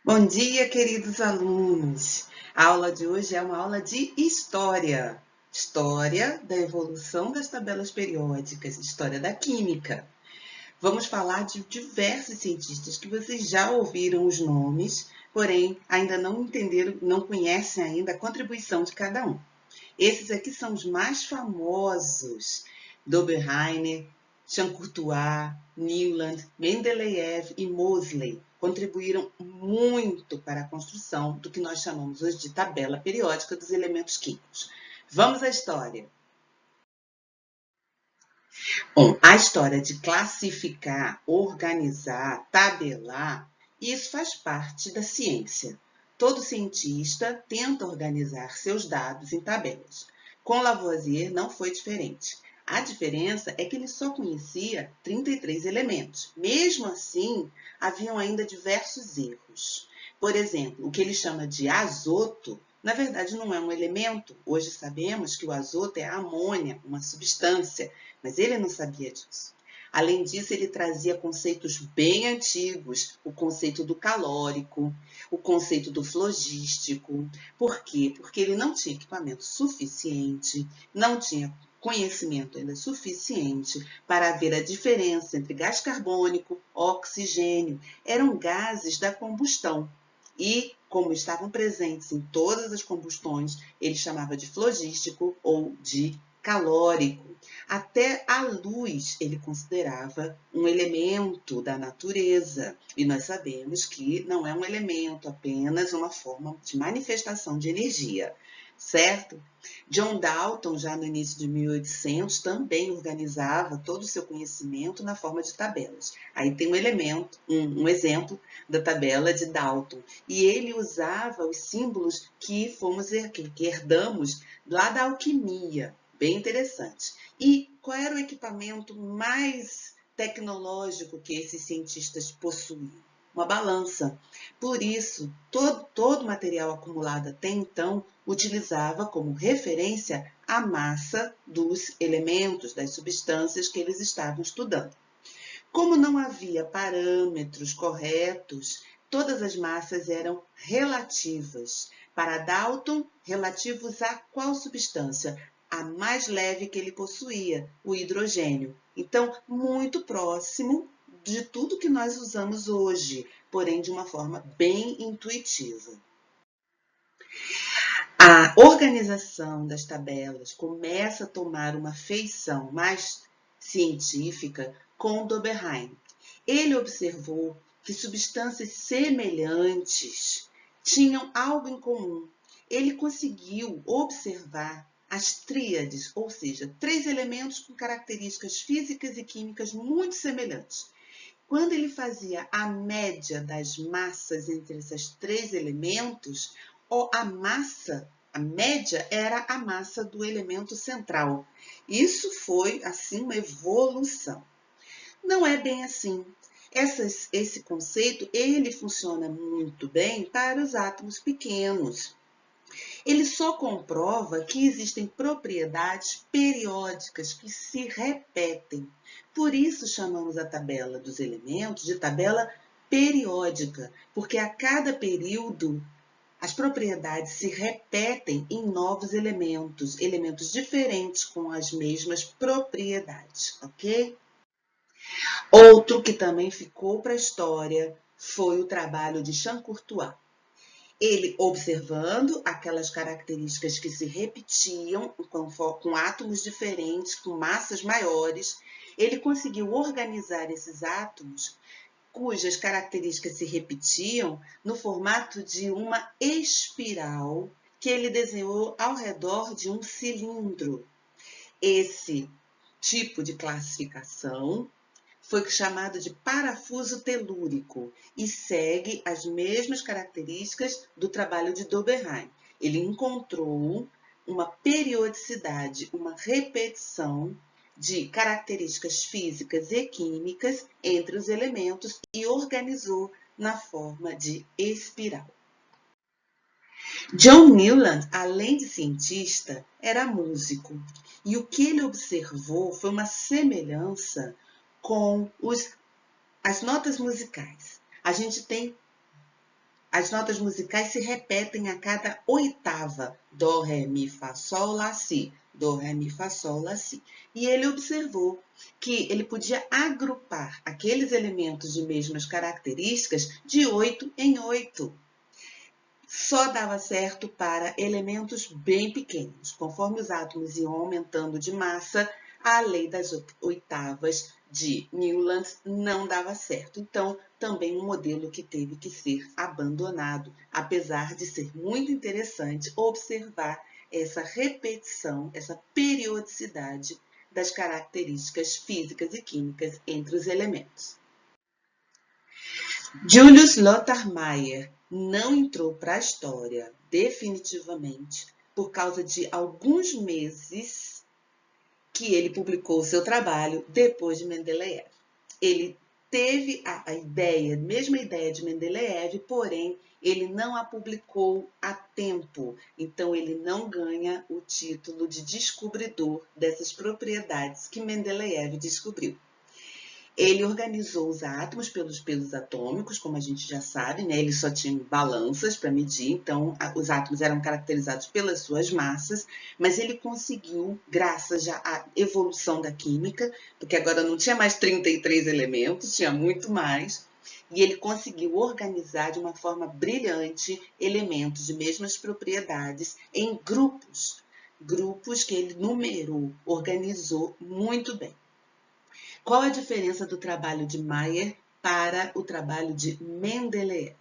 Bom dia, queridos alunos! A aula de hoje é uma aula de história. História da evolução das tabelas periódicas, história da química. Vamos falar de diversos cientistas que vocês já ouviram os nomes, porém ainda não entenderam, não conhecem ainda a contribuição de cada um. Esses aqui são os mais famosos: Dobereiner, Champcourtois, Newland, Mendeleev e Moseley contribuíram muito para a construção do que nós chamamos hoje de tabela periódica dos elementos químicos. Vamos à história. Bom, a história de classificar, organizar, tabelar, isso faz parte da ciência. Todo cientista tenta organizar seus dados em tabelas. Com Lavoisier não foi diferente. A diferença é que ele só conhecia 33 elementos. Mesmo assim, haviam ainda diversos erros. Por exemplo, o que ele chama de azoto, na verdade não é um elemento. Hoje sabemos que o azoto é a amônia, uma substância, mas ele não sabia disso. Além disso, ele trazia conceitos bem antigos, o conceito do calórico, o conceito do flogístico. Por quê? Porque ele não tinha equipamento suficiente, não tinha conhecimento ainda suficiente para ver a diferença entre gás carbônico, oxigênio. Eram gases da combustão. E, como estavam presentes em todas as combustões, ele chamava de flogístico ou de calórico. Até a luz ele considerava um elemento da natureza. E nós sabemos que não é um elemento, apenas uma forma de manifestação de energia, certo? John Dalton, já no início de 1800, também organizava todo o seu conhecimento na forma de tabelas. Aí tem um exemplo da tabela de Dalton. E ele usava os símbolos que herdamos lá da alquimia. Bem interessante. E qual era o equipamento mais tecnológico que esses cientistas possuíam? Uma balança. Por isso, todo o material acumulado até então utilizava como referência a massa dos elementos, das substâncias que eles estavam estudando. Como não havia parâmetros corretos, todas as massas eram relativas. Para Dalton, relativos a qual substância? A mais leve que ele possuía, o hidrogênio. Então, muito próximo de tudo que nós usamos hoje, porém de uma forma bem intuitiva. A organização das tabelas começa a tomar uma feição mais científica com Dobereiner. Ele observou que substâncias semelhantes tinham algo em comum. Ele conseguiu observar as tríades, ou seja, 3 elementos com características físicas e químicas muito semelhantes. Quando ele fazia a média das massas entre esses 3 elementos, a média era a massa do elemento central. Isso foi, assim, uma evolução. Não é bem assim. Esse conceito, ele funciona muito bem para os átomos pequenos. Ele só comprova que existem propriedades periódicas que se repetem. Por isso chamamos a tabela dos elementos de tabela periódica, porque a cada período as propriedades se repetem em novos elementos, elementos diferentes com as mesmas propriedades, ok? Outro que também ficou para a história foi o trabalho de Champcourtois. Ele, observando aquelas características que se repetiam com átomos diferentes, com massas maiores, ele conseguiu organizar esses átomos cujas características se repetiam no formato de uma espiral que ele desenhou ao redor de um cilindro. Esse tipo de classificação foi chamado de parafuso telúrico e segue as mesmas características do trabalho de Dobereiner. Ele encontrou uma periodicidade, uma repetição de características físicas e químicas entre os elementos e organizou na forma de espiral. John Newland, além de cientista, era músico. E o que ele observou foi uma semelhança com as notas musicais. A gente tem as notas musicais se repetem a cada oitava. Dó, ré, mi, fá, sol, lá, si. Dó, ré, mi, fá, sol, lá, si. E ele observou que ele podia agrupar aqueles elementos de mesmas características de 8 em 8. Só dava certo para elementos bem pequenos. Conforme os átomos iam aumentando de massa, a lei das oitavas de Newland não dava certo. Então, também um modelo que teve que ser abandonado, apesar de ser muito interessante observar essa repetição, essa periodicidade das características físicas e químicas entre os elementos. Julius Lothar Meyer não entrou para a história definitivamente por causa de alguns meses que ele publicou o seu trabalho depois de Mendeleev. Ele teve a mesma ideia de Mendeleev, porém ele não a publicou a tempo. Então ele não ganha o título de descobridor dessas propriedades que Mendeleev descobriu. Ele organizou os átomos pelos pesos atômicos, como a gente já sabe, né? Ele só tinha balanças para medir, então os átomos eram caracterizados pelas suas massas, mas ele conseguiu, graças já à evolução da química, porque agora não tinha mais 33 elementos, tinha muito mais, e ele conseguiu organizar de uma forma brilhante elementos de mesmas propriedades em grupos, grupos que ele numerou, organizou muito bem. Qual a diferença do trabalho de Meyer para o trabalho de Mendeleev?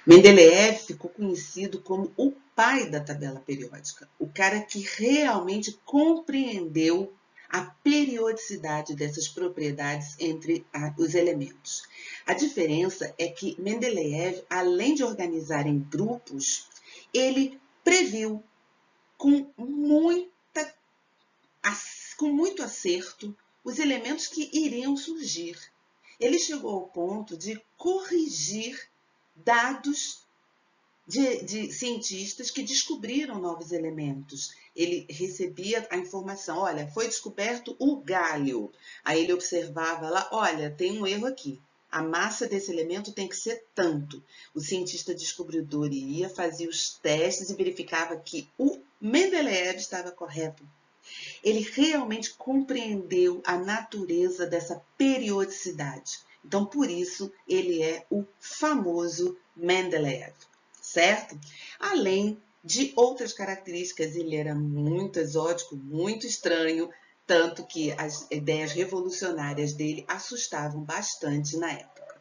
Mendeleev ficou conhecido como o pai da tabela periódica, o cara que realmente compreendeu a periodicidade dessas propriedades entre os elementos. A diferença é que Mendeleev, além de organizar em grupos, ele previu com muito acerto os elementos que iriam surgir. Ele chegou ao ponto de corrigir dados de cientistas que descobriram novos elementos. Ele recebia a informação, olha, foi descoberto o gálio. Aí ele observava lá, olha, tem um erro aqui. A massa desse elemento tem que ser tanto. O cientista descobridor ia, fazia os testes e verificava que o Mendeleev estava correto. Ele realmente compreendeu a natureza dessa periodicidade. Então, por isso, ele é o famoso Mendeleev, certo? Além de outras características, ele era muito exótico, muito estranho, tanto que as ideias revolucionárias dele assustavam bastante na época.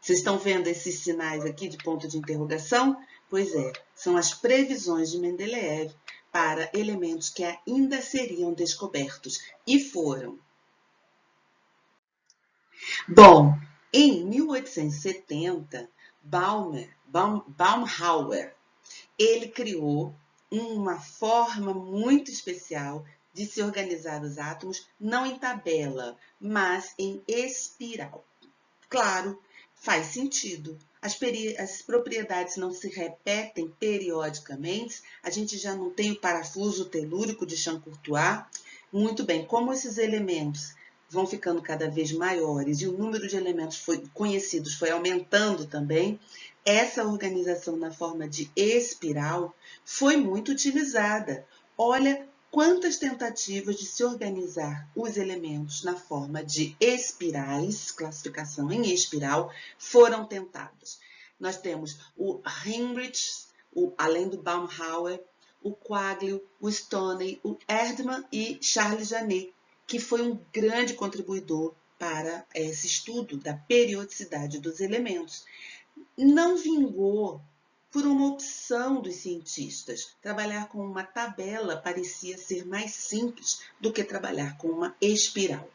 Vocês estão vendo esses sinais aqui de ponto de interrogação? Pois é, são as previsões de Mendeleev para elementos que ainda seriam descobertos, e foram. Bom, em 1870, Baumhauer, ele criou uma forma muito especial de se organizar os átomos, não em tabela, mas em espiral. Claro, faz sentido. As propriedades não se repetem periodicamente, a gente já não tem o parafuso telúrico de Champcourtois. Muito bem, como esses elementos vão ficando cada vez maiores e o número de elementos conhecidos foi aumentando também, essa organização na forma de espiral foi muito utilizada. Olha quantas tentativas de se organizar os elementos na forma de espirais, classificação em espiral, foram tentadas. Nós temos o Heinrich, além do Baumhauer, o Quaglio, o Stoney, o Erdmann e Charles Janet, que foi um grande contribuidor para esse estudo da periodicidade dos elementos. Não vingou por uma opção dos cientistas. Trabalhar com uma tabela parecia ser mais simples do que trabalhar com uma espiral.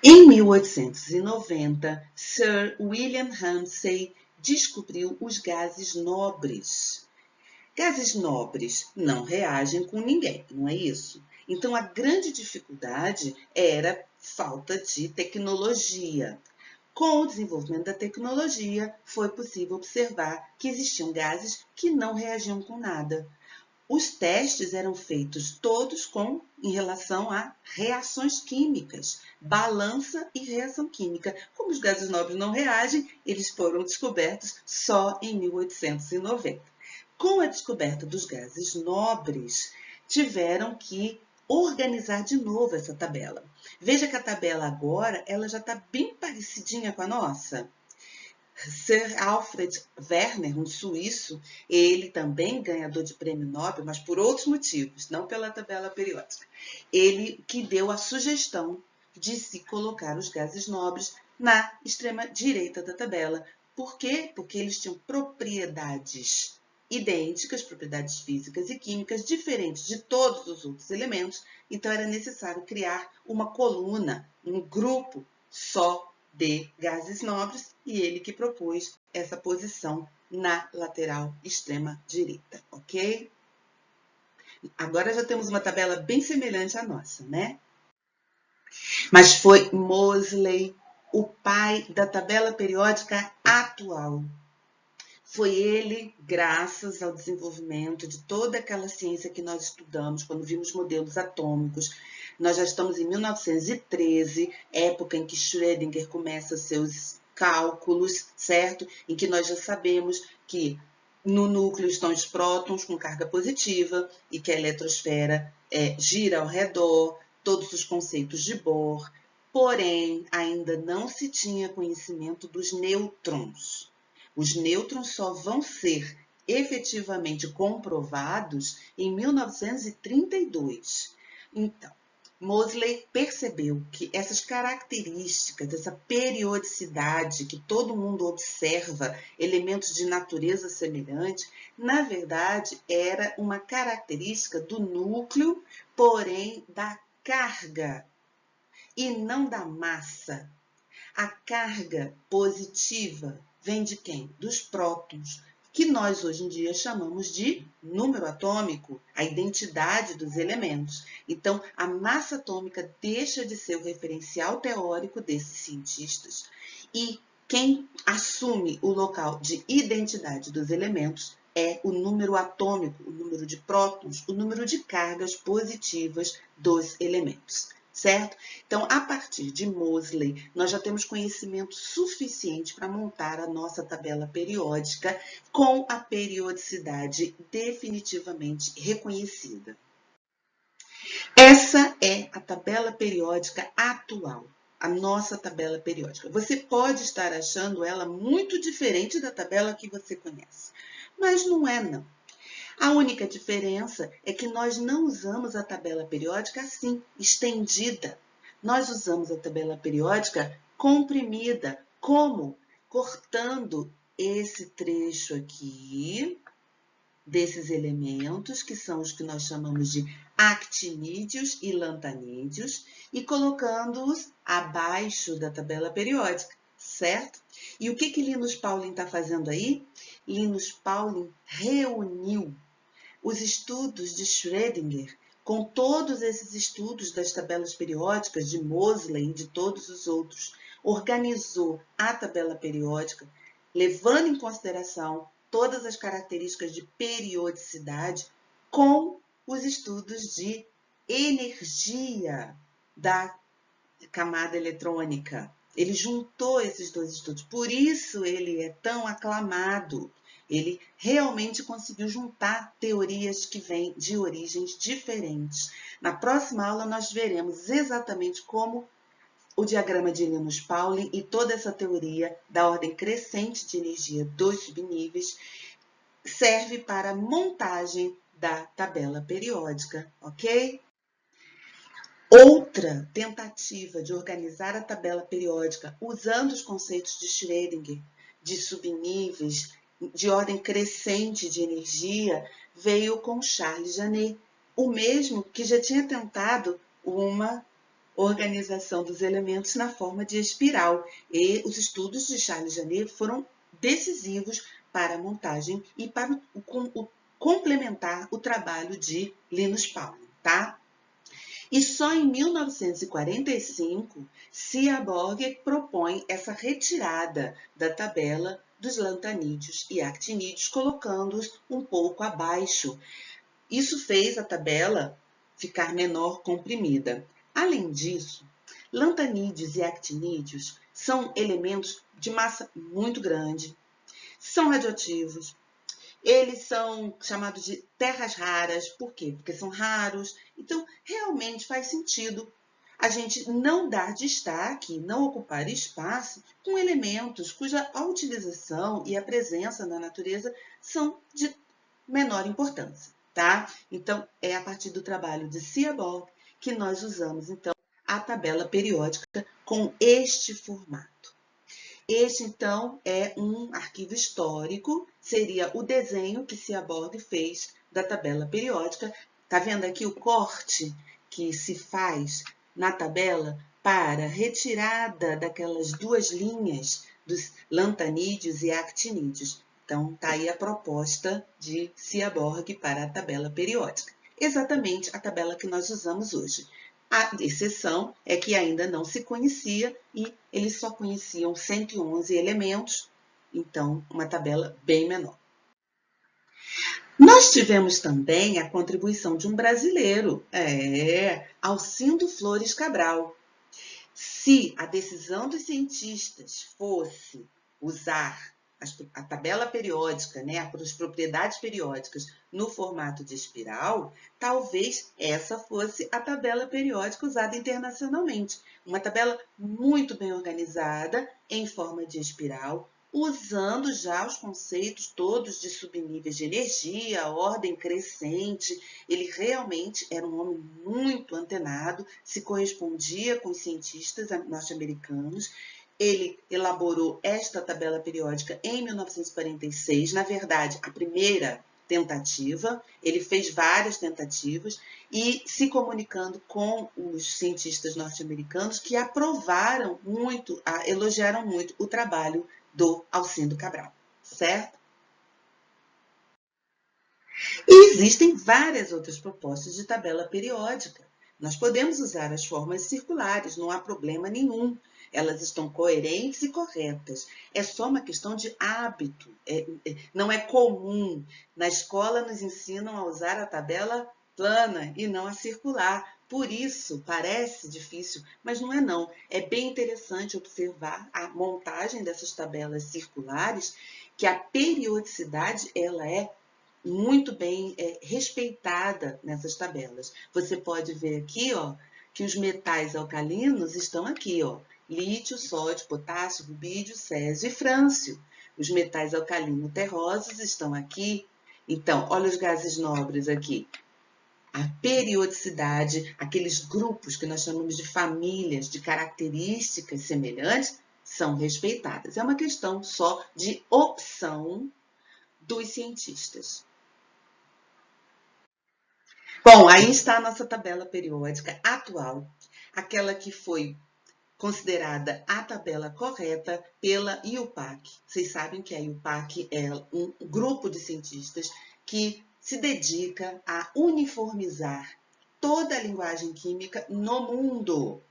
Em 1890, Sir William Ramsay descobriu os gases nobres. Gases nobres não reagem com ninguém, não é isso? Então, a grande dificuldade era falta de tecnologia. Com o desenvolvimento da tecnologia, foi possível observar que existiam gases que não reagiam com nada. Os testes eram feitos todos em relação a reações químicas, balança e reação química. Como os gases nobres não reagem, eles foram descobertos só em 1890. Com a descoberta dos gases nobres, tiveram que organizar de novo essa tabela. Veja que a tabela agora ela já está bem parecidinha com a nossa. Sir Alfred Wegener, um suíço, ele também ganhador de prêmio Nobel, mas por outros motivos, não pela tabela periódica. Ele que deu a sugestão de se colocar os gases nobres na extrema direita da tabela. Por quê? Porque eles tinham propriedades idênticas, propriedades físicas e químicas diferentes de todos os outros elementos, então era necessário criar uma coluna, um grupo só de gases nobres, e ele que propôs essa posição na lateral extrema direita, ok? Agora já temos uma tabela bem semelhante à nossa, né? Mas foi Moseley o pai da tabela periódica atual. Foi ele, graças ao desenvolvimento de toda aquela ciência que nós estudamos, quando vimos modelos atômicos. Nós já estamos em 1913, época em que Schrödinger começa seus cálculos, certo? Em que nós já sabemos que no núcleo estão os prótons com carga positiva e que a eletrosfera gira ao redor, todos os conceitos de Bohr. Porém, ainda não se tinha conhecimento dos nêutrons. Os nêutrons só vão ser efetivamente comprovados em 1932. Então, Moseley percebeu que essas características, essa periodicidade que todo mundo observa, elementos de natureza semelhante, na verdade era uma característica do núcleo, porém da carga e não da massa. A carga positiva vem de quem? Dos prótons, que nós hoje em dia chamamos de número atômico, a identidade dos elementos. Então, a massa atômica deixa de ser o referencial teórico desses cientistas e quem assume o local de identidade dos elementos é o número atômico, o número de prótons, o número de cargas positivas dos elementos. Certo? Então, a partir de Moseley, nós já temos conhecimento suficiente para montar a nossa tabela periódica com a periodicidade definitivamente reconhecida. Essa é a tabela periódica atual, a nossa tabela periódica. Você pode estar achando ela muito diferente da tabela que você conhece, mas não é não. A única diferença é que nós não usamos a tabela periódica assim, estendida. Nós usamos a tabela periódica comprimida. Como? Cortando esse trecho aqui, desses elementos, que são os que nós chamamos de actinídeos e lantanídeos, e colocando-os abaixo da tabela periódica, certo? E o que Linus Pauling está fazendo aí? Linus Pauling reuniu os estudos de Schrödinger com todos esses estudos das tabelas periódicas de Moseley e de todos os outros, organizou a tabela periódica, levando em consideração todas as características de periodicidade com os estudos de energia da camada eletrônica. Ele juntou esses dois estudos, por isso ele é tão aclamado. Ele realmente conseguiu juntar teorias que vêm de origens diferentes. Na próxima aula, nós veremos exatamente como o diagrama de Linus Pauling e toda essa teoria da ordem crescente de energia dos subníveis serve para a montagem da tabela periódica, ok? Outra tentativa de organizar a tabela periódica usando os conceitos de Schrödinger, de subníveis, de ordem crescente de energia, veio com Charles Jeannet, o mesmo que já tinha tentado uma organização dos elementos na forma de espiral. E os estudos de Charles Jeannet foram decisivos para a montagem e para complementar o trabalho de Linus Pauling, tá? E só em 1945, Seaborg propõe essa retirada da tabela dos lantanídeos e actinídeos, colocando-os um pouco abaixo. Isso fez a tabela ficar menor comprimida. Além disso, lantanídeos e actinídeos são elementos de massa muito grande, são radioativos, eles são chamados de terras raras. Por quê? Porque são raros. Então, realmente faz sentido a gente não dar destaque, não ocupar espaço com elementos cuja a utilização e a presença na natureza são de menor importância, tá? Então, é a partir do trabalho de Seaborg que nós usamos, então, a tabela periódica com este formato. Este, então, é um arquivo histórico, seria o desenho que Seaborg fez da tabela periódica. Tá vendo aqui o corte que se faz na tabela para retirada daquelas duas linhas dos lantanídeos e actinídeos. Então, tá aí a proposta de Seaborg para a tabela periódica. Exatamente a tabela que nós usamos hoje. A exceção é que ainda não se conhecia e eles só conheciam 111 elementos, então uma tabela bem menor. Nós tivemos também a contribuição de um brasileiro, Alcindo Flores Cabral. Se a decisão dos cientistas fosse usar a tabela periódica, né, as propriedades periódicas no formato de espiral, talvez essa fosse a tabela periódica usada internacionalmente. Uma tabela muito bem organizada, em forma de espiral, usando já os conceitos todos de subníveis de energia, ordem crescente. Ele realmente era um homem muito antenado, se correspondia com os cientistas norte-americanos. Ele elaborou esta tabela periódica em 1946, na verdade, a primeira tentativa. Ele fez várias tentativas e se comunicando com os cientistas norte-americanos que aprovaram muito, elogiaram muito o trabalho do Alcindo Cabral, certo? E existem várias outras propostas de tabela periódica. Nós podemos usar as formas circulares, não há problema nenhum. Elas estão coerentes e corretas. É só uma questão de hábito. Não é comum. Na escola nos ensinam a usar a tabela plana e não a circular. Por isso, parece difícil, mas não é não. É bem interessante observar a montagem dessas tabelas circulares, que a periodicidade ela é muito bem respeitada nessas tabelas. Você pode ver aqui, ó, que os metais alcalinos estão aqui, ó, lítio, sódio, potássio, rubídio, césio e frâncio. Os metais alcalino-terrosos estão aqui. Então, olha os gases nobres aqui. A periodicidade, aqueles grupos que nós chamamos de famílias de características semelhantes, são respeitadas. É uma questão só de opção dos cientistas. Bom, aí está a nossa tabela periódica atual, aquela que foi considerada a tabela correta pela IUPAC. Vocês sabem que a IUPAC é um grupo de cientistas que se dedica a uniformizar toda a linguagem química no mundo.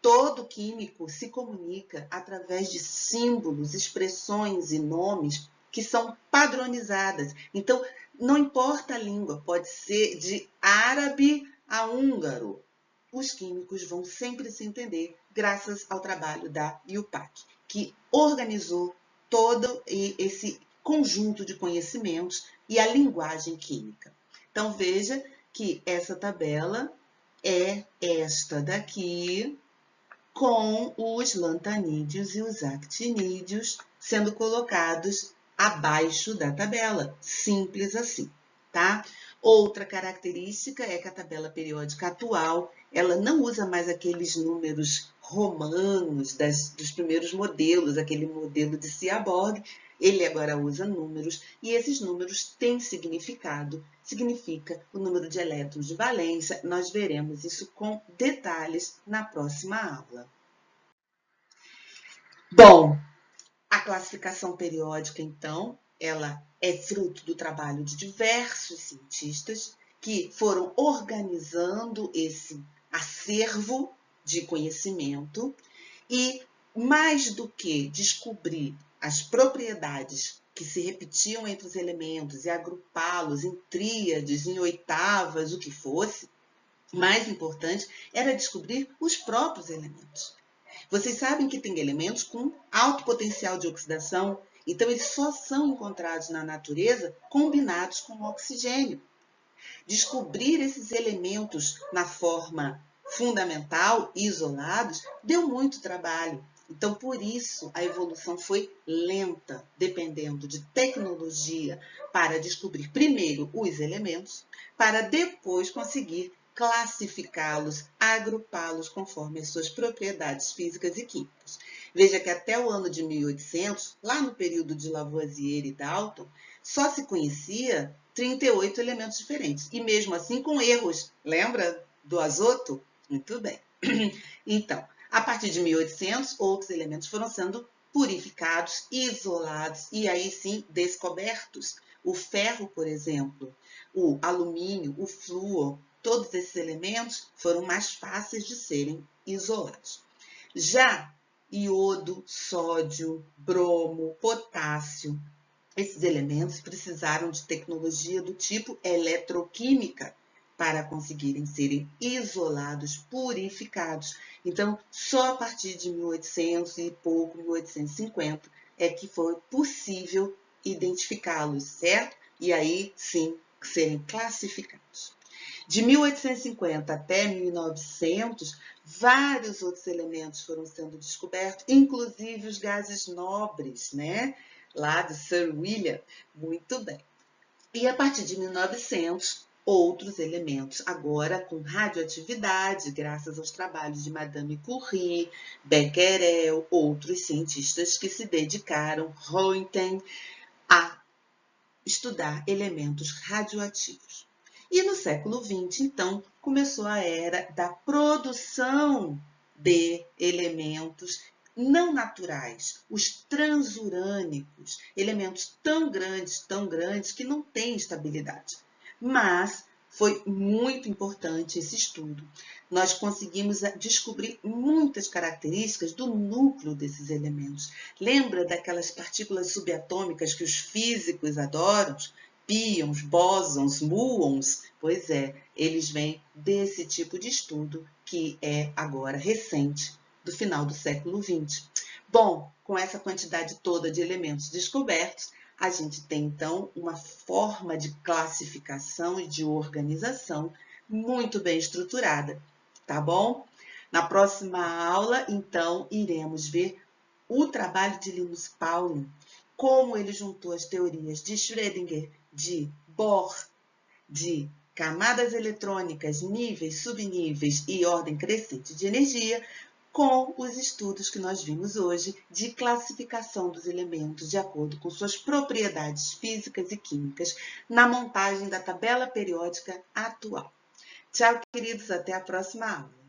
Todo químico se comunica através de símbolos, expressões e nomes que são padronizadas. Então, não importa a língua, pode ser de árabe a húngaro. Os químicos vão sempre se entender graças ao trabalho da IUPAC, que organizou todo esse conjunto de conhecimentos e a linguagem química. Então, veja que essa tabela é esta daqui, com os lantanídeos e os actinídeos sendo colocados abaixo da tabela. Simples assim, tá? Outra característica é que a tabela periódica atual, ela não usa mais aqueles números romanos dos primeiros modelos, aquele modelo de Seaborg. Ele agora usa números e esses números têm significado. Significa o número de elétrons de valência. Nós veremos isso com detalhes na próxima aula. Bom, a classificação periódica, então, ela é fruto do trabalho de diversos cientistas que foram organizando esse acervo de conhecimento e, mais do que descobrir as propriedades que se repetiam entre os elementos e agrupá-los em tríades, em oitavas, o que fosse, mais importante era descobrir os próprios elementos. Vocês sabem que tem elementos com alto potencial de oxidação, então eles só são encontrados na natureza combinados com oxigênio. Descobrir esses elementos na forma fundamental, isolados, deu muito trabalho. Então, por isso, a evolução foi lenta, dependendo de tecnologia para descobrir primeiro os elementos, para depois conseguir classificá-los, agrupá-los conforme as suas propriedades físicas e químicas. Veja que até o ano de 1800, lá no período de Lavoisier e Dalton, só se conhecia 38 elementos diferentes, e mesmo assim com erros. Lembra do azoto? Muito bem. Então, a partir de 1800, outros elementos foram sendo purificados, isolados e aí sim descobertos. O ferro, por exemplo, o alumínio, o flúor, todos esses elementos foram mais fáceis de serem isolados. Já iodo, sódio, bromo, potássio, esses elementos precisaram de tecnologia do tipo eletroquímica para conseguirem serem isolados, purificados. Então, só a partir de 1800 e pouco, 1850, é que foi possível identificá-los, certo? E aí, sim, serem classificados. De 1850 até 1900, vários outros elementos foram sendo descobertos, inclusive os gases nobres, né? Lá do Sir William, muito bem. E a partir de 1900, outros elementos, agora com radioatividade, graças aos trabalhos de Madame Curie, Becquerel, outros cientistas que se dedicaram, Röntgen, a estudar elementos radioativos. E no século XX, então, começou a era da produção de elementos não naturais, os transurânicos, elementos tão grandes que não têm estabilidade. Mas foi muito importante esse estudo. Nós conseguimos descobrir muitas características do núcleo desses elementos. Lembra daquelas partículas subatômicas que os físicos adoram? Pions, bósons, muons? Pois é, eles vêm desse tipo de estudo que é agora recente, do final do século XX. Bom, com essa quantidade toda de elementos descobertos, a gente tem, então, uma forma de classificação e de organização muito bem estruturada, tá bom? Na próxima aula, então, iremos ver o trabalho de Linus Pauling, como ele juntou as teorias de Schrödinger, de Bohr, de camadas eletrônicas, níveis, subníveis e ordem crescente de energia, com os estudos que nós vimos hoje de classificação dos elementos de acordo com suas propriedades físicas e químicas na montagem da tabela periódica atual. Tchau, queridos, até a próxima aula.